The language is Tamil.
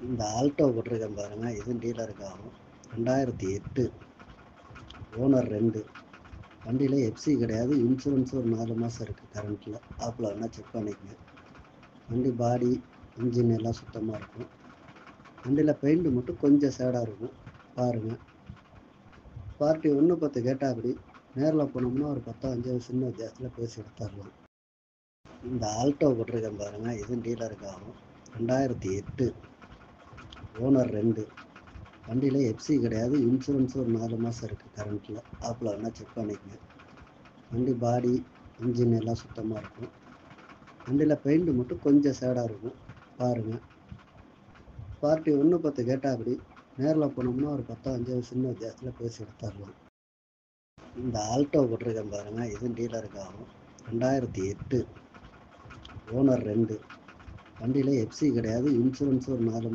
இந்த ஆல்டோ போட்டிருக்கேன் பாருங்க, இது டீலருக்கு ஆகும். 2008 ஓனர் 2. வண்டியில் எஃப்சி கிடையாது. இன்சூரன்ஸ் ஒரு 4 மாதம் இருக்குது கரண்ட்டில். ஆப்பில் வேணால் செக் பண்ணிக்கங்க. வண்டி பாடி இன்ஜின் எல்லாம் சுத்தமாக இருக்கும். வண்டியில் பெயிண்ட் மட்டும் கொஞ்சம் சேடாக இருக்கும், பாருங்கள். பார்ட்டி 1.10 கேட்டால் அப்படி நேரில் போனோம்னா ஒரு 10 5 சின்ன வித்தியாசத்தில் பேசி எடுத்துடலாம். இந்த ஆல்டோ போட்டிருக்கேன் பாருங்கள், இது டீலருக்கு ஆகும். 2008 ஓனர் 2. வண்டியில் எஃப்சி கிடையாது. இன்சூரன்ஸ் ஒரு 4 மாதம் இருக்குது கரண்ட்டில். ஆப்பில் வேணால் செக் பண்ணிக்கங்க. வண்டி பாடி இன்ஜின் எல்லாம் சுத்தமாக இருக்கும். வண்டியில் பெயிண்ட் மட்டும் கொஞ்சம் சேடாக இருக்கும், பாருங்கள். பார்ட்டி 1.10 கேட்டால் அப்படி நேரில் போனோம்னா ஒரு 10 5 சின்ன வித்தியாசத்தில் பேசி எடுத்துடலாம். இந்த ஆல்டோ போட்டிருக்கேன் பாருங்கள், இது டீலருக்கு ஆகும். 2008 ஓனர் 2. வண்டியில் எஃப்சி கிடையாது. இன்சூரன்ஸ் ஒரு 4